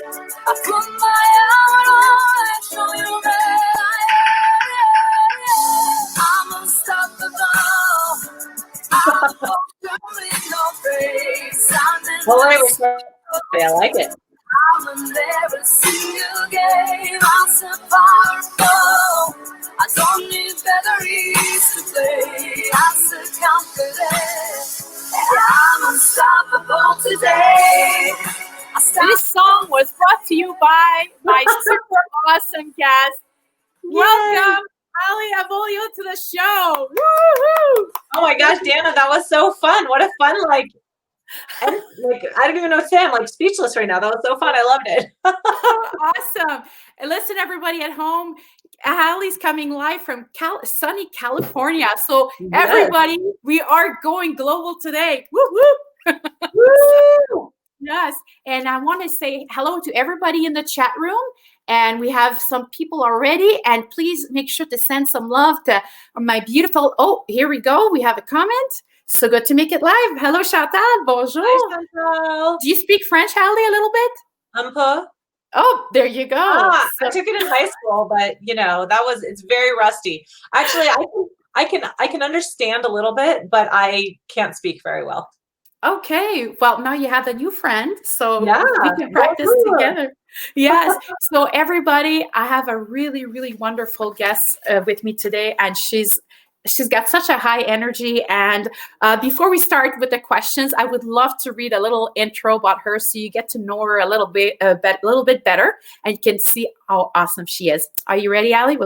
I put my out on and show you that I'm unstoppable. I'm in your face. Well, I like it. I will never see you again. I'm so powerful. I don't need batteries to play. I'm so confident. I'm unstoppable today. This song was brought to you by my super awesome guest. Welcome, Hallie Avolio, to the show. Woo-hoo! Oh my gosh, Dana, that was so fun. What a fun, I don't even know what to say. I'm speechless right now. That was so fun. I loved it. Awesome. And listen, everybody at home, Hallie's coming live from sunny California. So everybody, we are going global today. Woo woo. Woo! Yes. And I want to say hello to everybody in the chat room. And we have some people already. And please make sure to send some love to my beautiful, here we go. We have a comment. So good to make it live. Hello, Chantal. Bonjour. Hi, Chantal. Do you speak French, Hallie, a little bit? Un peu. Oh, there you go. I took it in high school, but it's very rusty. Actually, I can understand a little bit, but I can't speak very well. Okay. Well, now you have a new friend, so we can practice Bonjour. together. Yes. So everybody, I have a really, really wonderful guest with me today, and she's got such a high energy. And before we start with the questions, I would love to read a little intro about her so you get to know her a little bit better, and you can see how awesome she is. Are you ready, Hallie?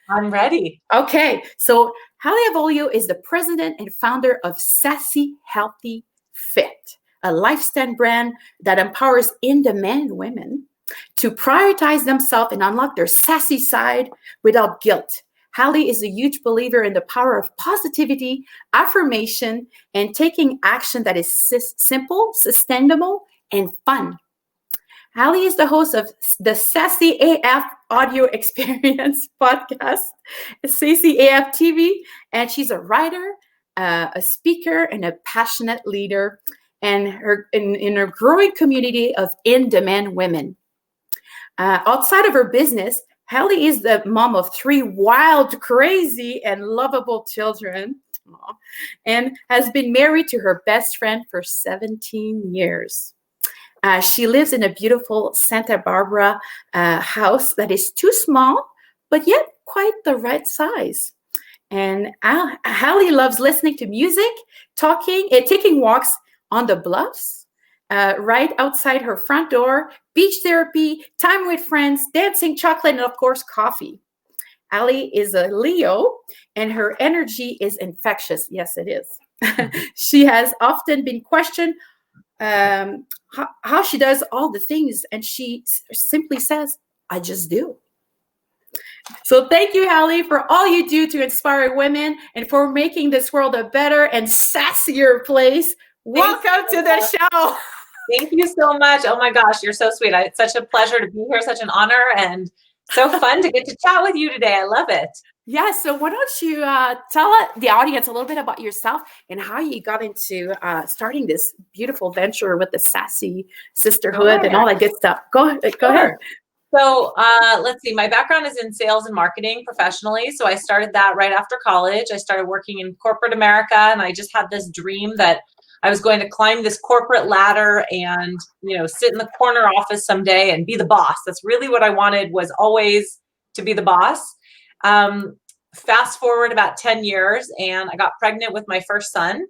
I'm ready. Okay. So Hallie Avolio is the president and founder of Sassy Healthy Fit, a lifestyle brand that empowers in-demand women to prioritize themselves and unlock their sassy side without guilt. Hallie is a huge believer in the power of positivity, affirmation, and taking action that is simple, sustainable, and fun. Hallie is the host of the Sassy AF audio experience podcast, Sassy AF TV, and she's a writer, a speaker, and a passionate leader in her growing community of in-demand women. Outside of her business, Hallie is the mom of 3 wild, crazy, and lovable children, and has been married to her best friend for 17 years. She lives in a beautiful Santa Barbara house that is too small, but yet quite the right size. And Hallie loves listening to music, taking walks on the bluffs, right outside her front door, beach therapy, time with friends, dancing, chocolate, and of course, coffee. Hallie is a Leo, and her energy is infectious. Yes, it is. She has often been questioned how she does all the things, and she simply says, I just do. So thank you, Hallie, for all you do to inspire women and for making this world a better and sassier place. Welcome to the show. Thank you so much. Oh my gosh, you're so sweet. It's such a pleasure to be here, such an honor, and so fun to get to chat with you today. I love it. Yeah, so why don't you tell the audience a little bit about yourself and how you got into starting this beautiful venture with the Sassy Sisterhood and all that good stuff. Go ahead. So let's see, my background is in sales and marketing professionally. So I started that right after college. I started working in corporate America, and I just had this dream that I was going to climb this corporate ladder and, sit in the corner office someday and be the boss. That's really what I wanted, was always to be the boss. Fast forward about 10 years, and I got pregnant with my first son.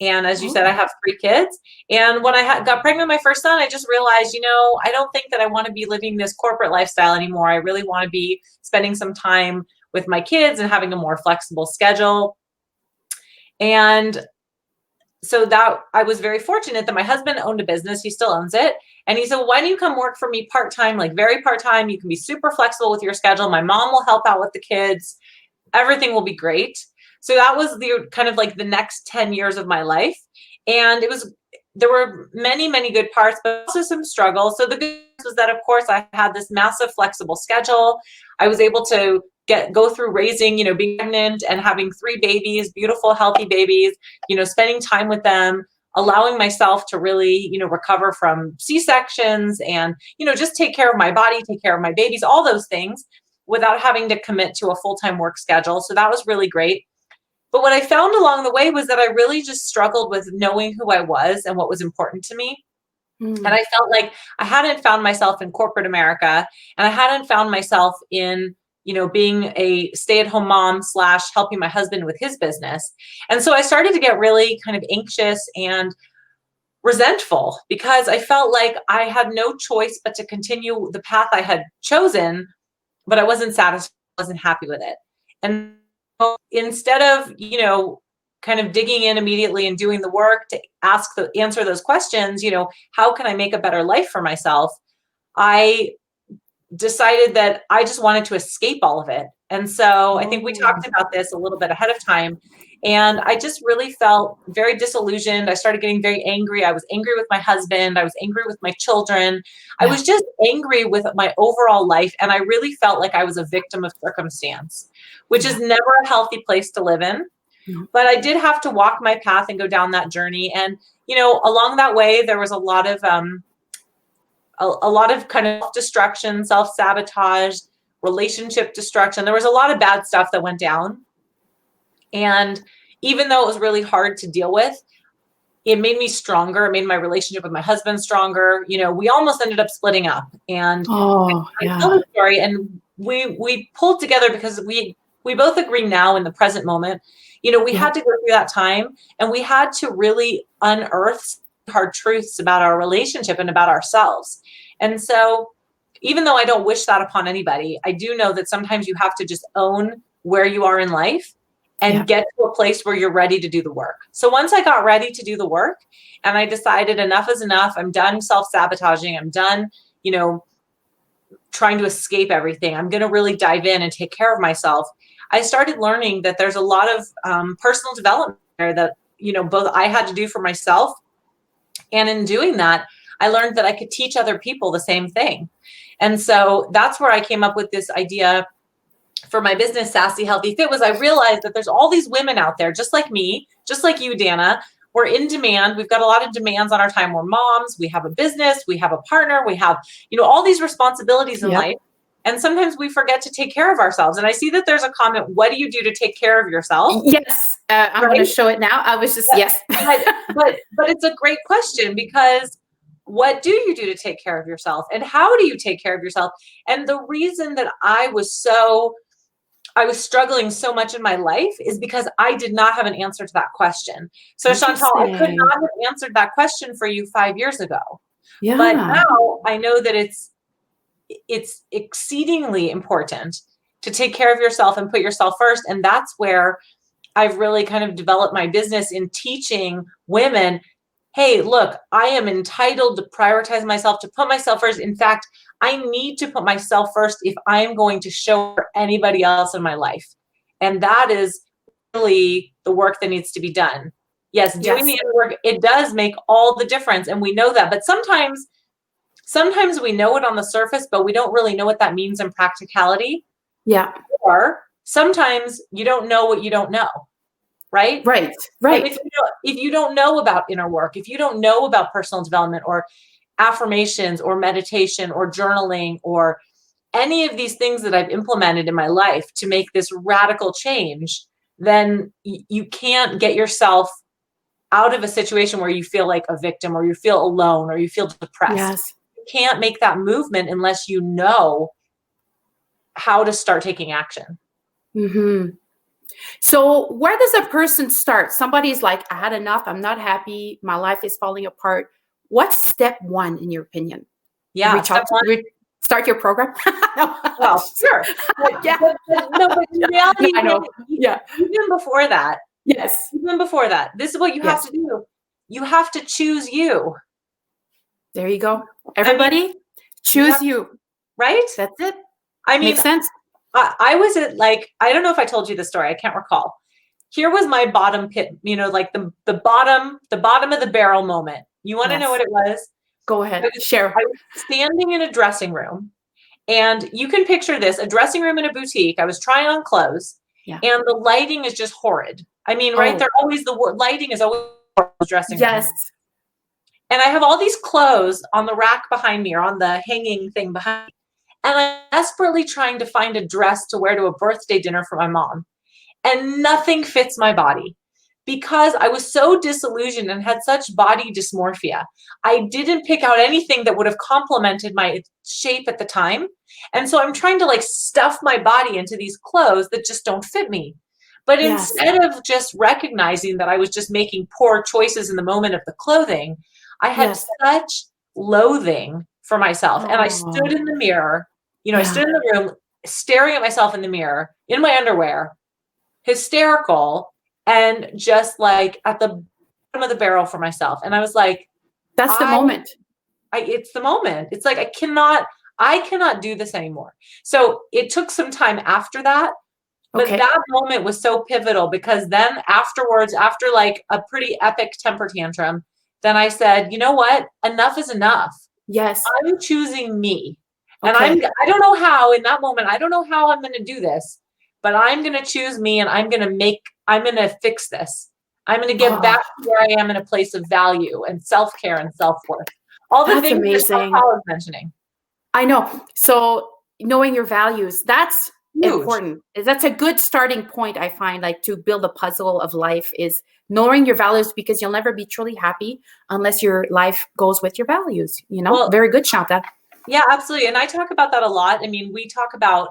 And as you said, I have 3 kids. And when I got pregnant with my first son, I just realized, I don't think that I want to be living this corporate lifestyle anymore. I really want to be spending some time with my kids and having a more flexible schedule. And so that I was very fortunate that my husband owned a business. He still owns it. And he said, why don't you come work for me part-time, like very part-time? You can be super flexible with your schedule. My mom will help out with the kids. Everything will be great. So that was the kind of like the next 10 years of my life. And there were many, many good parts, but also some struggles. So the good news was that, of course, I had this massive flexible schedule. I was able to go through raising, being pregnant and having 3 babies, beautiful, healthy babies, spending time with them, allowing myself to really, recover from C-sections and, just take care of my body, take care of my babies, all those things without having to commit to a full-time work schedule. So that was really great. But what I found along the way was that I really just struggled with knowing who I was and what was important to me. And I felt like I hadn't found myself in corporate America, and I hadn't found myself in, being a stay-at-home mom / helping my husband with his business. And so I started to get really kind of anxious and resentful because I felt like I had no choice but to continue the path I had chosen, but I wasn't satisfied, wasn't happy with it. And instead of, kind of digging in immediately and doing the work to answer those questions, how can I make a better life for myself? I decided that I just wanted to escape all of it. And so I think we talked about this a little bit ahead of time. And I just really felt very disillusioned. I started getting very angry. I was angry with my husband. I was angry with my children. I was just angry with my overall life. And I really felt like I was a victim of circumstance, which is never a healthy place to live in. But I did have to walk my path and go down that journey. And, along that way, there was a lot of kind of self-destruction, self-sabotage, relationship destruction. There was a lot of bad stuff that went down. And even though it was really hard to deal with, it made me stronger. It made my relationship with my husband stronger. We almost ended up splitting up. And I tell the story, and we pulled together because we both agree now in the present moment, we had to go through that time, and we had to really unearth hard truths about our relationship and about ourselves. And so even though I don't wish that upon anybody, I do know that sometimes you have to just own where you are in life and get to a place where you're ready to do the work. So once I got ready to do the work and I decided enough is enough, I'm done self-sabotaging, I'm done, trying to escape everything, I'm going to really dive in and take care of myself. I started learning that there's a lot of personal development there that, both I had to do for myself. And in doing that, I learned that I could teach other people the same thing. And so that's where I came up with this idea for my business, Sassy Healthy Fit, was I realized that there's all these women out there, just like me, just like you, Dana. We're in demand. We've got a lot of demands on our time. We're moms. We have a business. We have a partner. We have, all these responsibilities in life. And sometimes we forget to take care of ourselves. And I see that there's a comment, what do you do to take care of yourself? Yes. I'm going to show it now. I was just, but it's a great question, because what do you do to take care of yourself? And how do you take care of yourself? And the reason that I was struggling so much in my life is because I did not have an answer to that question. So Chantal, I could not have answered that question for you 5 years ago. Yeah. But now I know that it's exceedingly important to take care of yourself and put yourself first. And that's where I've really kind of developed my business in teaching women, hey, look, I am entitled to prioritize myself, to put myself first. In fact, I need to put myself first if I'm going to show anybody else in my life. And that is really the work that needs to be done. Yes, doing the inner work, it does make all the difference. And we know that. But sometimes we know it on the surface, but we don't really know what that means in practicality. Yeah. Or sometimes you don't know what you don't know. Right? Right. If you don't know about inner work, if you don't know about personal development or affirmations or meditation or journaling or any of these things that I've implemented in my life to make this radical change, then you can't get yourself out of a situation where you feel like a victim or you feel alone or you feel depressed. Yes. You can't make that movement unless you know how to start taking action. Mm-hmm. So where does a person start? Somebody's like, I had enough. I'm not happy. My life is falling apart. What's step one in your opinion? Yeah. Start your program. Well, sure. But in reality, even before that. Yes. Even before that, this is what you have to do. You have to choose you. There you go. Everybody, choose you. Right? That's it. Makes sense. I was at I don't know if I told you the story. I can't recall. Here was my bottom pit, like the bottom of the barrel moment. You want to know what it was? Go ahead. Share. I was standing in a dressing room, and you can picture this, a dressing room in a boutique. I was trying on clothes, and the lighting is just horrid. Right? Lighting is always dressing room. Yes. And I have all these clothes on the rack behind me or on the hanging thing behind me. And I'm desperately trying to find a dress to wear to a birthday dinner for my mom. And nothing fits my body because I was so disillusioned and had such body dysmorphia. I didn't pick out anything that would have complemented my shape at the time. And so I'm trying to like stuff my body into these clothes that just don't fit me. But Yes. instead of just recognizing that I was just making poor choices in the moment of the clothing, I had Yes. such loathing for myself. And I stood in the mirror, I stood in the room staring at myself in the mirror in my underwear, hysterical, and just like at the bottom of the barrel for myself. And I was like, that's the moment. It's the moment. It's like, I cannot do this anymore. So it took some time after that. But that moment was so pivotal because then afterwards, after like a pretty epic temper tantrum, then I said, you know what? Enough is enough. Yes. I'm choosing me. And I don't know how in that moment, I don't know how I'm going to do this, but I'm going to choose me and I'm going to fix this. I'm going to get back to where I am in a place of value and self-care and self-worth. All the things that Paul was mentioning. I know. So knowing your values, that's important. That's a good starting point, I find, like to build a puzzle of life is knowing your values, because you'll never be truly happy unless your life goes with your values, Well, very good, Shanta. Yeah, absolutely. And I talk about that a lot. I mean, we talk about,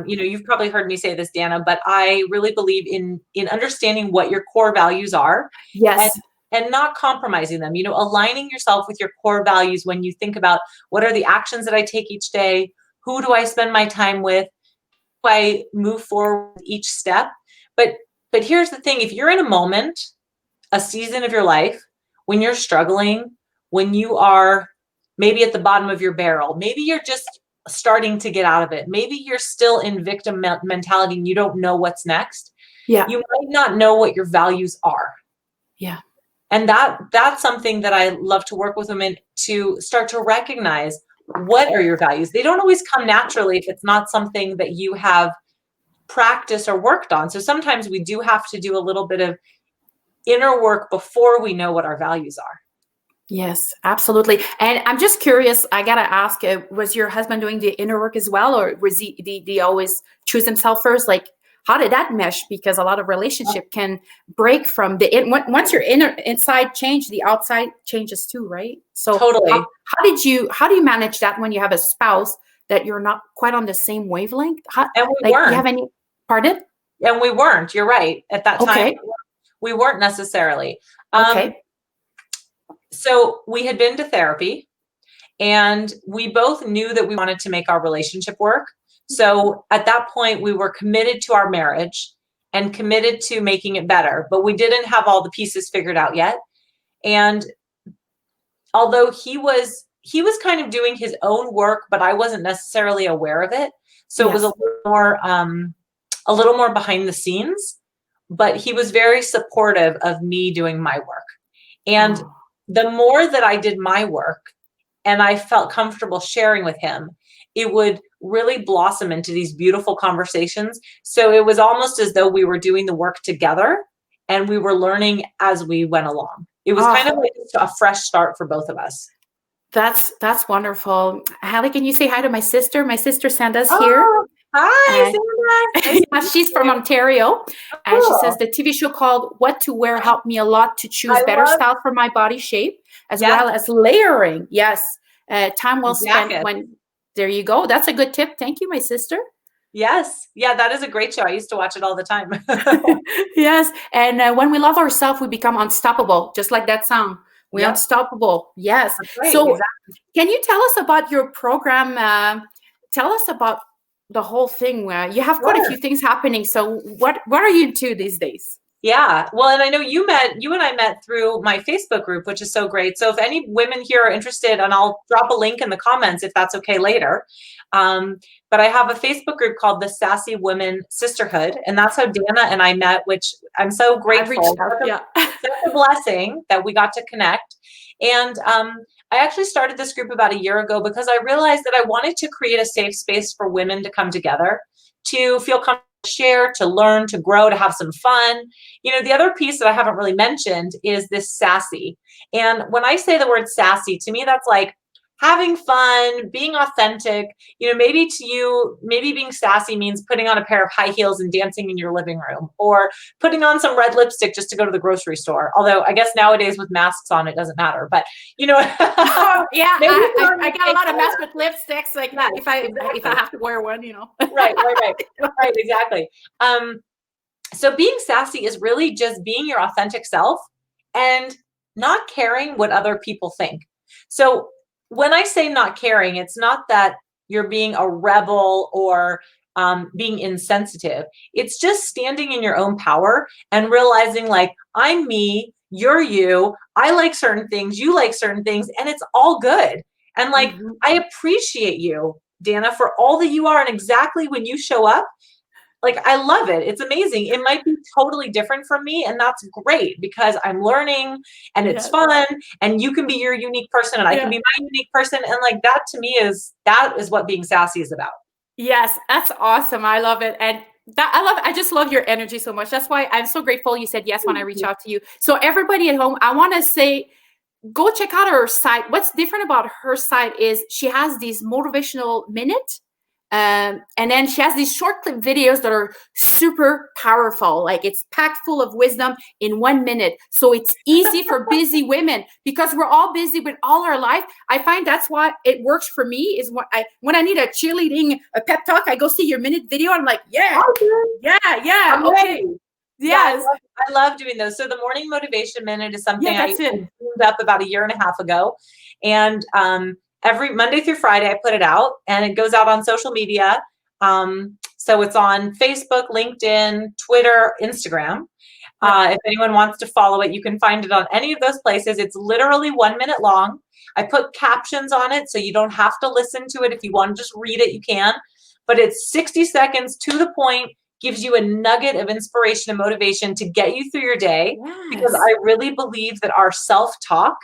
you've probably heard me say this, Dana, but I really believe in understanding what your core values are. Yes. And not compromising them, aligning yourself with your core values when you think about what are the actions that I take each day? Who do I spend my time with? I move forward with each step. But here's the thing, if you're in a moment, a season of your life, when you're struggling, when you are maybe at the bottom of your barrel, maybe you're just starting to get out of it, maybe you're still in victim mentality and you don't know what's next. Yeah. You might not know what your values are. Yeah. And that's something that I love to work with women to start to recognize. What are your values? They don't always come naturally if it's not something that you have practiced or worked on. So sometimes we do have to do a little bit of inner work before we know what our values are. Yes, absolutely. And I'm just curious, I got to ask, was your husband doing the inner work as well? Or was did he always choose himself first? Like, how did that mesh? Because a lot of relationship can break from once your inside change, the outside changes too, right? So totally. How do you manage that when you have a spouse that you're not quite on the same wavelength? And we weren't. You have any, pardon? And we weren't, you're right. At that time, we weren't necessarily. So we had been to therapy and we both knew that we wanted to make our relationship work. So at that point, we were committed to our marriage and committed to making it better, but we didn't have all the pieces figured out yet. And although he was kind of doing his own work, but I wasn't necessarily aware of it. So It was a little more behind the scenes, but he was very supportive of me doing my work. And the more that I did my work and I felt comfortable sharing with him, it would really blossom into these beautiful conversations. So it was almost as though we were doing the work together and we were learning as we went along. It was kind of like a fresh start for both of us. That's wonderful. Hallie, can you say hi to my sister? My sister Sanda's here. Hi, Sandra. She's from Ontario. And she says the TV show called What to Wear helped me a lot to choose better style for my body shape, as well as layering. Yes. Time well spent when, there you go. That's a good tip. Thank you, my sister. Yes. Yeah, that is a great show. I used to watch it all the time. Yes. And when we love ourselves, we become unstoppable, just like that song. We're unstoppable. Yes. Right, so Can you tell us about your program? Tell us about the whole thing where you have quite a few things happening. So what are you into these days? Yeah. Well, and I know you and I met through my Facebook group, which is so great. So if any women here are interested, and I'll drop a link in the comments if that's okay later. But I have a Facebook group called the Sassy Women Sisterhood. And that's how Dana and I met, which I'm so grateful. Such a blessing that we got to connect. And I actually started this group about a year ago because I realized that I wanted to create a safe space for women to come together, to feel comfortable share, to learn, to grow, to have some fun. The other piece that I haven't really mentioned is this sassy. And when I say the word sassy, to me, that's like having fun, being authentic. Maybe to you, maybe being sassy means putting on a pair of high heels and dancing in your living room, or putting on some red lipstick just to go to the grocery store. Although I guess nowadays with masks on, it doesn't matter. But Oh, yeah, maybe I got a lot of mess with lipsticks. Like yes, if I exactly. have to wear one, Right, exactly. So being sassy is really just being your authentic self and not caring what other people think. So when I say not caring, it's not that you're being a rebel or being insensitive. It's just standing in your own power and realizing, like, I'm me, you're you, I like certain things, you like certain things, and it's all good. And like, I appreciate you, Dana, for all that you are, and exactly when you show up. Like, I love it. It's amazing. It might be totally different from me, and that's great because I'm learning and it's fun, and you can be your unique person and I can be my unique person. And like, that to me that is what being sassy is about. Yes, that's awesome. I love it. And I just love your energy so much. That's why I'm so grateful you said yes when I reached out to you. So everybody at home, I want to say, go check out her site. What's different about her site is she has these motivational minutes. And then she has these short clip videos that are super powerful. Like, it's packed full of wisdom in 1 minute. So it's easy for busy women because we're all busy with all our life. I find that's why it works for me is when I need a cheerleading, a pep talk, I go see your minute video. I'm like, yeah, okay. Yes. I love doing those. So the morning motivation minute is something I tuned up about 1.5 years ago. And, every Monday through Friday, I put it out, and it goes out on social media. So it's on Facebook, LinkedIn, Twitter, Instagram. If anyone wants to follow it, you can find it on any of those places. It's literally 1 minute long. I put captions on it, so you don't have to listen to it. If you want to just read it, you can. But it's 60 seconds to the point, gives you a nugget of inspiration and motivation to get you through your day. Because I really believe that our self-talk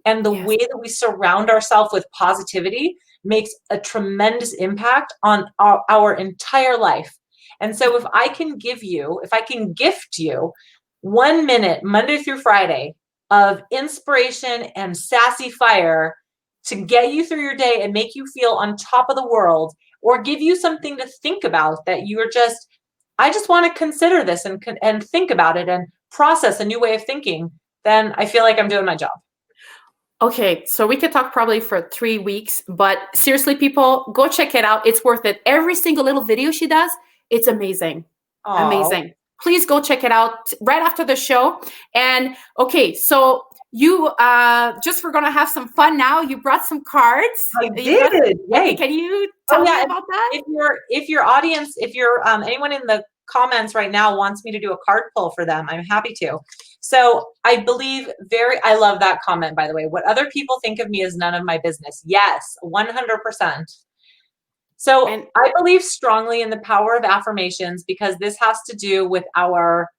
and the way that we surround ourselves with positivity makes a tremendous impact on our entire life. And so if I can gift you 1 minute, Monday through Friday, of inspiration and sassy fire to get you through your day and make you feel on top of the world, or give you something to think about that I just want to consider this and think about it and process a new way of thinking, then I feel like I'm doing my job. Okay, so we could talk probably for 3 weeks, but seriously, people, go check it out. It's worth it. Every single little video she does, it's amazing. Aww. Amazing. Please go check it out right after the show. And okay, so you we're gonna have some fun now. You brought some cards. I did. Okay, can you tell me about that? If your audience, anyone in the comments right now wants me to do a card pull for them, I'm happy to. So I love that comment, by the way. What other people think of me is none of my business. Yes, 100%. So I believe strongly in the power of affirmations, because this has to do with our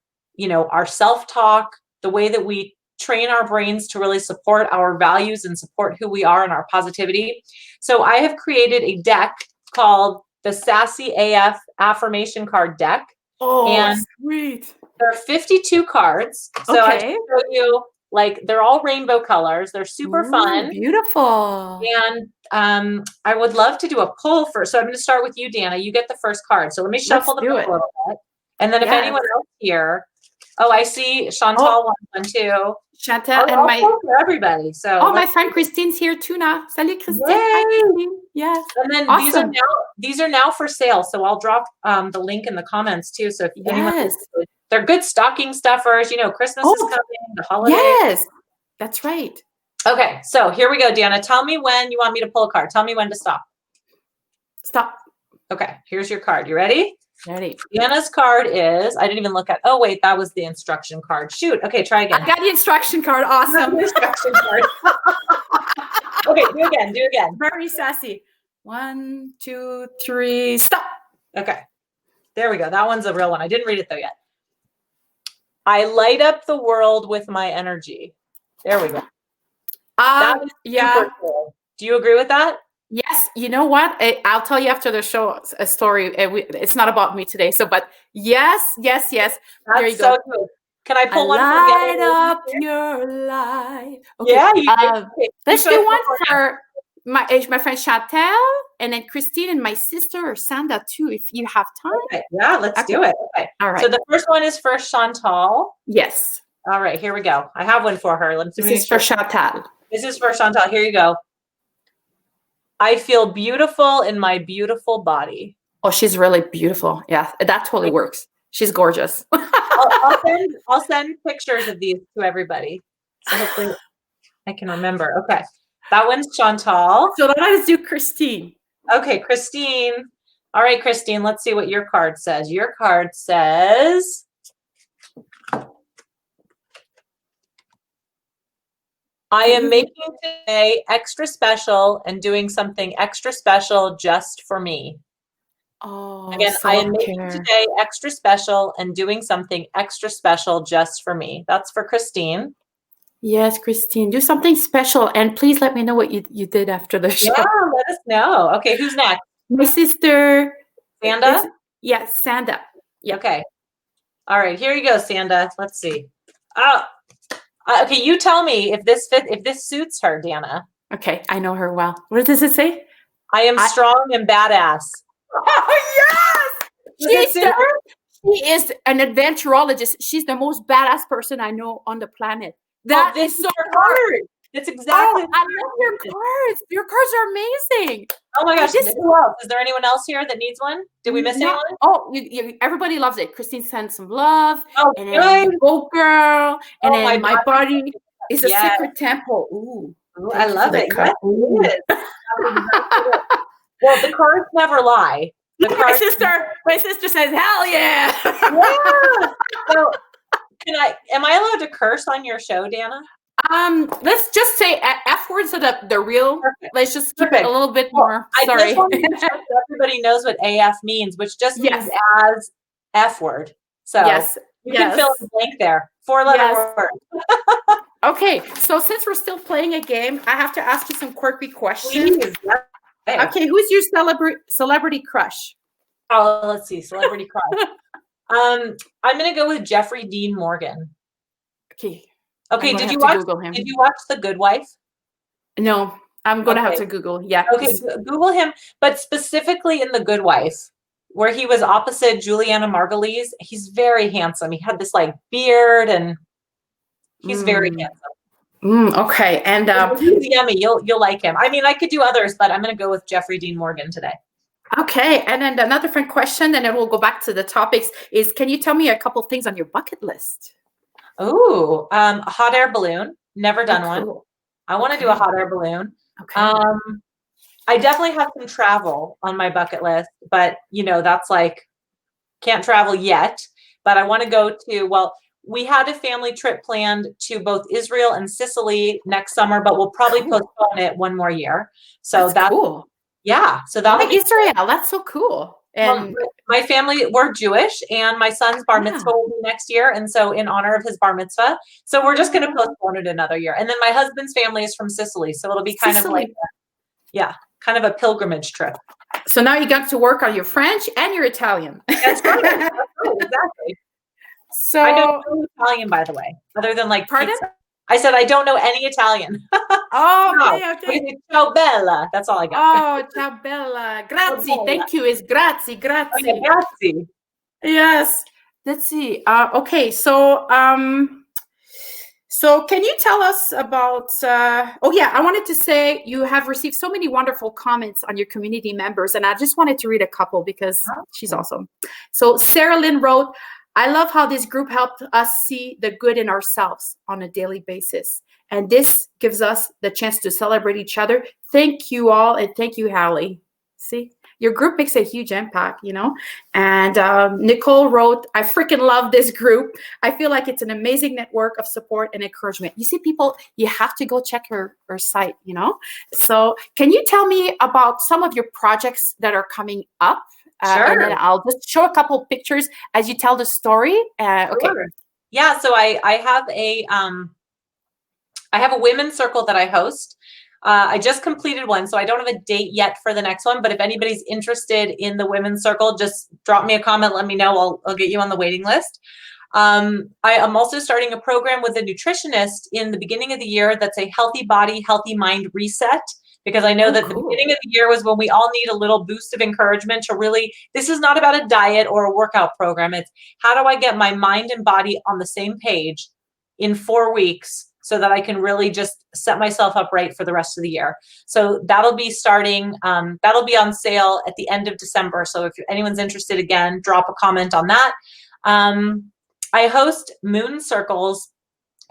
self-talk, the way that we train our brains to really support our values and support who we are and our positivity. So I have created a deck called the Sassy AF Affirmation Card Deck. Oh, and sweet. There are 52 cards. So I can show you, like, they're all rainbow colors. They're super fun. Beautiful. And I would love to do a pull first. So I'm going to start with you, Dana. You get the first card. So let me shuffle the deck a little bit. And then if anyone else here, I see Chantal wants one too. Chantal and for everybody. So my friend Christine's here too now. Salut, Christine. Hi, Christine. Yes. And then these are now for sale. So I'll drop the link in the comments too. So if anyone, they're good stocking stuffers. Christmas is coming, the holidays. Yes, that's right. Okay, so here we go, Dana. Tell me when you want me to pull a card. Tell me when to stop. Stop. Okay, here's your card. You ready? Ready. Dana's card is, I didn't even look at, oh wait, that was the instruction card. Shoot. Okay, try again. I got the instruction card. Awesome. Instruction card. Okay, do again. Very sassy. 1, 2, 3, stop. Okay, there we go. That one's a real one. I didn't read it though yet. I light up the world with my energy. There we go. That was super cool. Do you agree with that? Yes, you know what? I'll tell you after the show a story. It's not about me today. So, but yes, yes, yes. There you That's go. so good. Can I I pull one for the other light ladies up here? your life. Okay. Yeah, you did. Okay, who Let's should I do one pull for next? for my friend Chantel, and then Christine and my sister or Sandra too, if you have time. Okay, yeah, let's Okay. do it. Okay. All So right. the first one is for Chantal. Yes. All right, here we go. I have one for her. Let's This make is for sure. Chantal. This is for Chantal. Here you go. I feel beautiful in my beautiful body. Oh, she's really beautiful. Yeah, that totally works. She's gorgeous. I'll send pictures of these to everybody. So hopefully I can remember. Okay. That one's Chantal. So let's do Christine. Okay, Christine. All right, Christine, let's see what your card says. Your card says, I am making today extra special and doing something extra special just for me. Oh, Again, I am making self-care. today extra special and doing something extra special just for me. That's for Christine. Yes, Christine, do something special, and please let me know what you did after the show. Yeah, let us know. Okay, who's next? My sister. Sanda? Yes, Sanda. Yeah. Okay. All right, here you go, Sanda. Let's see. Okay, you tell me if this suits her, Dana. Okay, I know her well. What does it say? I am strong and badass. Oh yes! She is an adventurologist. She's the most badass person I know on the planet. That this is so her hard. card. That's exactly. I love your cards. Your cards are amazing. Oh my gosh! This- Who else? Is there anyone else here that needs one? Did we miss anyone? Oh, everybody loves it. Christine sends some love. Oh, And good. then the Goat Girl. And Oh, then my body is a Yes. sacred temple. Ooh. Ooh, I love it. Yes, It is. Well, the cards never lie. My sister says, hell yeah. Yeah. So am I allowed to curse on your show, Dana? Let's just say F words are the real. Perfect. Let's just keep it a little bit more. I Sorry. just want to make sure that everybody knows what AF means, which just means as F word. So you can fill in the blank there. 4-letter word. Okay, so since we're still playing a game, I have to ask you some quirky questions. Please. Okay, who's your celebrity crush? Oh, let's see, celebrity crush. I'm gonna go with Jeffrey Dean Morgan. Okay. Okay, did you watch The Good Wife? No, I'm gonna have to Google. Yeah. Okay, Google him, but specifically in The Good Wife, where he was opposite Juliana Margulies. He's very handsome. He had this like beard, and he's very handsome. Okay, and he's yummy. You'll like him. I mean, I could do others, but I'm gonna go with Jeffrey Dean Morgan today. Okay, and then another fun question, and then we'll go back to the topics. Is can you tell me a couple things on your bucket list? Ooh, a hot air balloon. Never done one. I want to do a hot air balloon. Okay. I definitely have some travel on my bucket list, but that's like can't travel yet. But I want to go to. Well, we had a family trip planned to both Israel and Sicily next summer, but we'll probably postpone it one more year. So that's cool. Yeah. So that like Israel. That's so cool. And my family, we're Jewish, and my son's bar mitzvah will be next year. And so in honor of his bar mitzvah, so we're just going to postpone it another year. And then my husband's family is from Sicily. So it'll be kind of like, kind of a pilgrimage trip. So now you got to work on your French and your Italian. That's right. That's right, exactly. So I don't know Italian, by the way, other than like pardon? Pizza. I said I don't know any Italian. Oh, okay. Ciao bella. That's all I got. Oh, ciao bella. Grazie. Thank you. Is grazie. Grazie. Okay, grazie. Yes. Let's see. Okay. So, so can you tell us about? I wanted to say you have received so many wonderful comments on your community members, and I just wanted to read a couple because she's awesome. So Sarah Lynn wrote, I love how this group helped us see the good in ourselves on a daily basis. And this gives us the chance to celebrate each other. Thank you all. And thank you, Hallie. See, your group makes a huge impact, And Nicole wrote, I freaking love this group. I feel like it's an amazing network of support and encouragement. You see, people, you have to go check her site, So can you tell me about some of your projects that are coming up? Sure. And then I'll just show a couple pictures as you tell the story. Okay. Sure. Yeah. So I have a women's circle that I host. I just completed one, so I don't have a date yet for the next one, but if anybody's interested in the women's circle, just drop me a comment, let me know. I'll get you on the waiting list. I am also starting a program with a nutritionist in the beginning of the year that's a healthy body, healthy mind reset, because I know that the beginning of the year was when we all need a little boost of encouragement to really, this is not about a diet or a workout program. It's how do I get my mind and body on the same page in 4 weeks so that I can really just set myself up right for the rest of the year. So that'll be starting, that'll be on sale at the end of December. So if anyone's interested, again, drop a comment on that. I host moon circles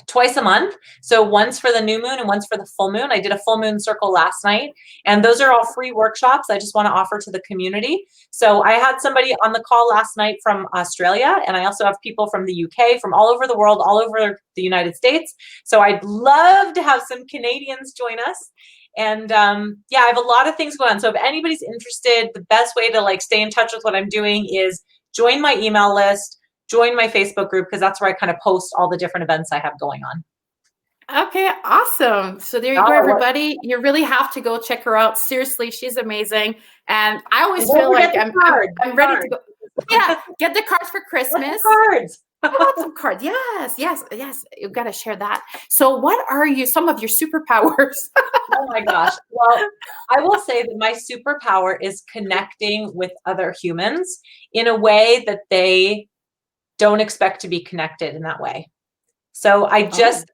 twice a month. So once for the new moon and once for the full moon. I did a full moon circle last night, and those are all free workshops I just want to offer to the community. So I had somebody on the call last night from Australia, and I also have people from the UK, from all over the world, all over the United States. So I'd love to have some Canadians join us. And yeah, I have a lot of things going on. So if anybody's interested, the best way to like stay in touch with what I'm doing is join my email list, join my Facebook group, because that's where I kind of post all the different events I have going on. Okay, awesome. So there you go, everybody. You really have to go check her out. Seriously, she's amazing. And I always feel like I'm ready to go. Yeah, get the cards for Christmas. Cards. I want some cards. Yes. You've got to share that. So what are some of your superpowers? Oh my gosh. Well, I will say that my superpower is connecting with other humans in a way that they don't expect to be connected in that way. So I just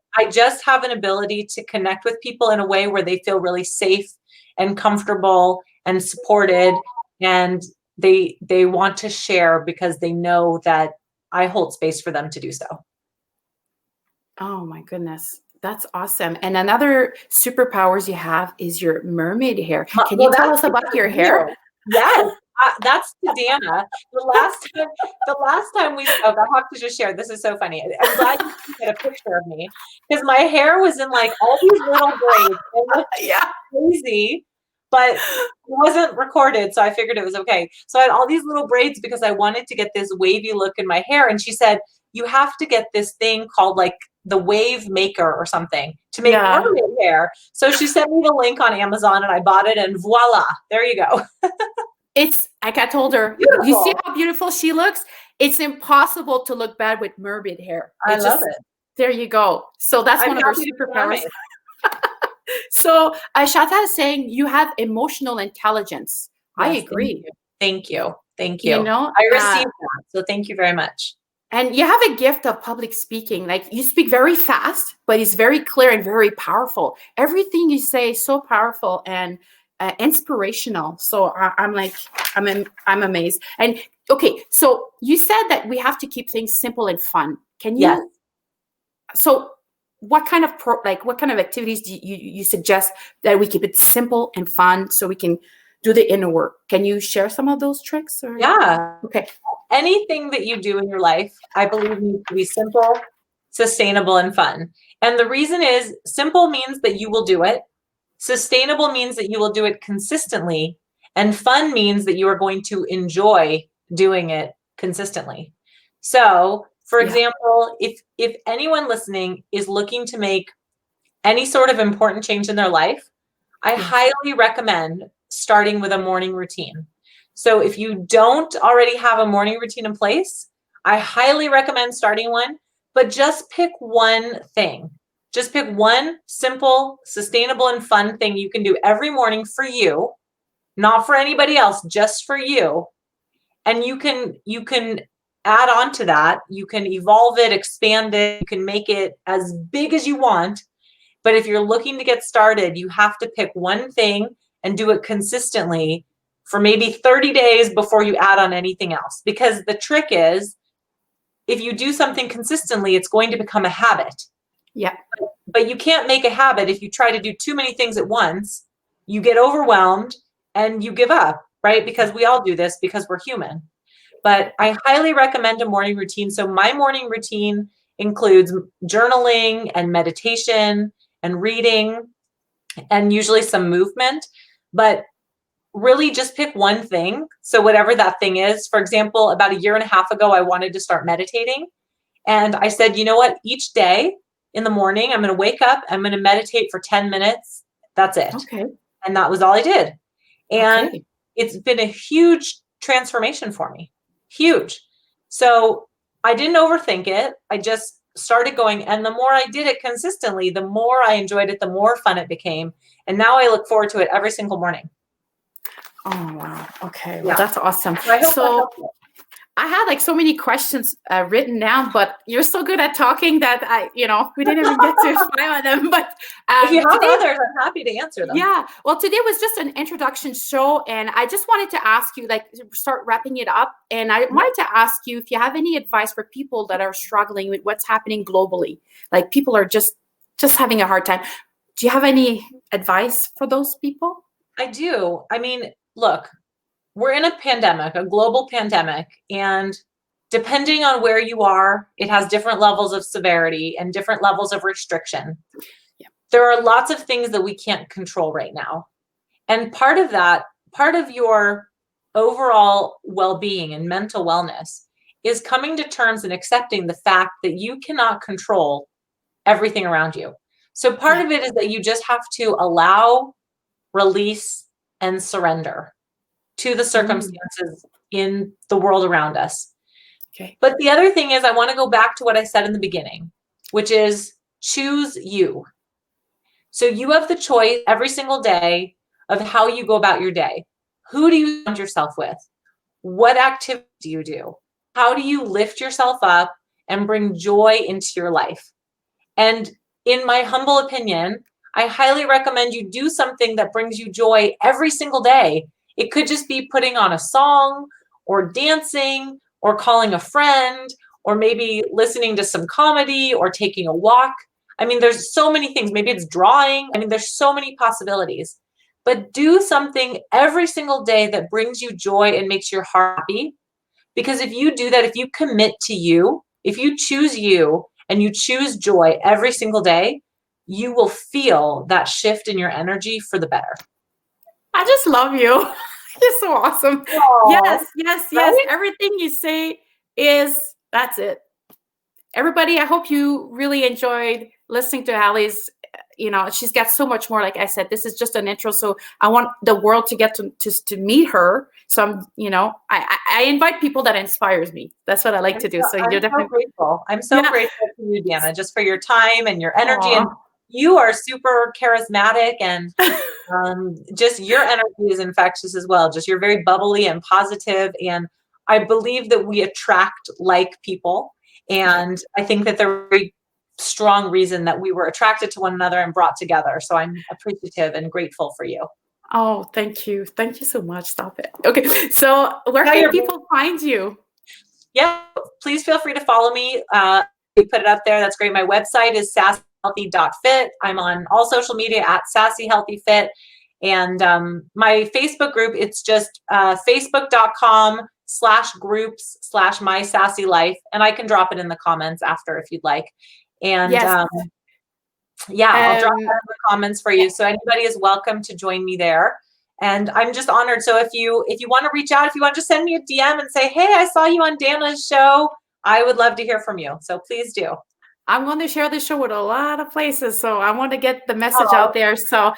have an ability to connect with people in a way where they feel really safe and comfortable and supported, and they want to share because they know that I hold space for them to do so. Oh my goodness. That's awesome. And another superpowers you have is your mermaid hair. Can you tell us about your hair? Yes. That's to Dana. The last time we spoke, I have to just share. This is so funny. I'm glad you get a picture of me, because my hair was in like all these little braids. It looked crazy, but it wasn't recorded, so I figured it was okay. So I had all these little braids because I wanted to get this wavy look in my hair. And she said, you have to get this thing called like the wave maker or something to make mermaid hair. So she sent me the link on Amazon, and I bought it, and voila, there you go. It's like I told her, beautiful. You see how beautiful she looks? It's impossible to look bad with mermaid hair. I love it. There you go. So that's one of our superpowers. So Shata is saying you have emotional intelligence. Yes, I agree. Thank you. You know, I received that. So thank you very much. And you have a gift of public speaking. Like you speak very fast, but it's very clear and very powerful. Everything you say is so powerful and inspirational. So I'm amazed. And okay, so you said that we have to keep things simple and fun. Can you? Yes. So what kind of activities do you suggest that we keep it simple and fun so we can do the inner work? Can you share some of those tricks? Or? Yeah. Okay. Anything that you do in your life, I believe, needs to be simple, sustainable, and fun. And the reason is simple means that you will do it. Sustainable means that you will do it consistently, and fun means that you are going to enjoy doing it consistently. So, for example, if anyone listening is looking to make any sort of important change in their life, I highly recommend starting with a morning routine. So if you don't already have a morning routine in place, I highly recommend starting one, but just pick one thing. Just pick one simple, sustainable, and fun thing you can do every morning for you, not for anybody else, just for you. And you can add on to that. You can evolve it, expand it. You can make it as big as you want. But if you're looking to get started, you have to pick one thing and do it consistently for maybe 30 days before you add on anything else. Because the trick is, if you do something consistently, it's going to become a habit. Yeah. But you can't make a habit if you try to do too many things at once. You get overwhelmed and you give up, right? Because we all do this because we're human. But I highly recommend a morning routine. So my morning routine includes journaling and meditation and reading and usually some movement. But really just pick one thing. So whatever that thing is. For example, about 1.5 years ago, I wanted to start meditating. And I said, you know what? Each day in the morning, I'm going to wake up, I'm going to meditate for 10 minutes That's it. Okay. And that was all I did. And Okay. it's been a huge transformation for me. Huge. So I didn't overthink it. I just started going. And the more I did it consistently, the more I enjoyed it, the more fun it became. And now I look forward to it every single morning. Oh, wow. Okay. Well, Yeah. that's awesome. So I hope that So helps you. I had like so many questions written down, but you're so good at talking that we didn't even get to 5 of them. But If you have today, others, I'm happy to answer them. yeah. Well, today was just an introduction show, and I just wanted to ask you, like, to start wrapping it up. And I wanted to ask you if you have any advice for people that are struggling with what's happening globally. Like, people are just having a hard time. Do you have any advice for those people? I do. I mean, look, we're in a pandemic, a global pandemic, and depending on where you are, it has different levels of severity and different levels of restriction. Yeah. There are lots of things that we can't control right now. And part of your overall well-being and mental wellness is coming to terms and accepting the fact that you cannot control everything around you. So part of it is that you just have to allow, release, and surrender to the circumstances in the world around us. Okay. But the other thing is, I want to go back to what I said in the beginning, which is choose you. So you have the choice every single day of how you go about your day. Who do you surround yourself with? What activity do you do? How do you lift yourself up and bring joy into your life? And in my humble opinion, I highly recommend you do something that brings you joy every single day. It could just be putting on a song or dancing or calling a friend or maybe listening to some comedy or taking a walk. I mean, there's so many things. Maybe it's drawing. I mean, there's so many possibilities. But do something every single day that brings you joy and makes your heart happy. Because if you do that, if you commit to you, if you choose you and you choose joy every single day, you will feel that shift in your energy for the better. I just love you. You're so awesome. Aww, Yes. right? Everything you say that's it. Everybody, I hope you really enjoyed listening to Hallie's. She's got so much more. Like I said, this is just an intro. So I want the world to get to meet her. So I invite people that inspires me. That's what I like to do. So you're definitely grateful. I'm so grateful to you, Dana, just for your time and your energy. Aww. And you are super charismatic, and just your energy is infectious as well. Just you're very bubbly and positive, and I believe that we attract like people. And I think that they're a very strong reason that we were attracted to one another and brought together. So I'm appreciative and grateful for you. Oh, thank you. Thank you so much. Stop it. Okay. So where can people find you? Yeah, please feel free to follow me. We put it up there. That's great. My website is sassyhealthy.fit. I'm on all social media at Sassy Healthy Fit. And my Facebook group, it's just facebook.com/groups/my sassy life. And I can drop it in the comments after if you'd like. And Yes. I'll drop that in the comments for you. So anybody is welcome to join me there. And I'm just honored. So if you want to reach out, if you want to just send me a DM and say, hey, I saw you on Dana's show, I would love to hear from you. So please do. I'm going to share this show with a lot of places. So I want to get the message out there. So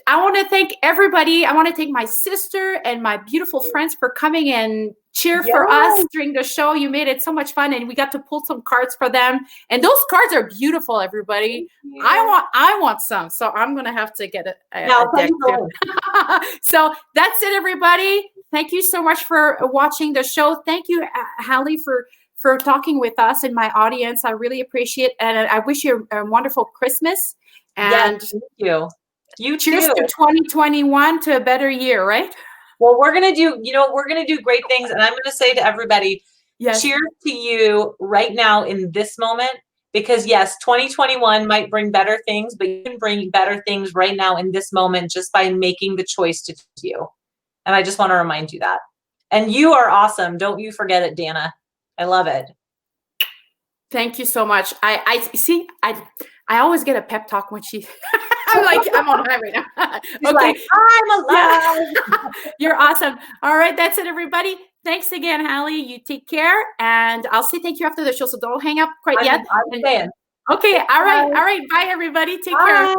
I want to thank everybody. I want to thank my sister and my beautiful friends for coming and cheer for us during the show. You made it so much fun, and we got to pull some cards for them. And those cards are beautiful, everybody. I want some. So I'm going to have to get a deck too. So that's it, everybody. Thank you so much for watching the show. Thank you, Hallie, for talking with us and my audience. I really appreciate it. And I wish you a wonderful Christmas. And thank you. You cheers too. to 2021, to a better year, right? Well, we're going to do great things. And I'm going to say to everybody, cheers to you right now in this moment, because yes, 2021 might bring better things, but you can bring better things right now in this moment just by making the choice to choose you. And I just want to remind you that. And you are awesome. Don't you forget it, Dana. I love it. Thank you so much. I see. I always get a pep talk when she. I'm on high right now. Okay, like, I'm alive. Yeah. You're awesome. All right, that's it, everybody. Thanks again, Hallie. You take care, and I'll say thank you after the show. So don't hang up quite yet. I'm staying. Okay. All right. Bye, everybody. Take care.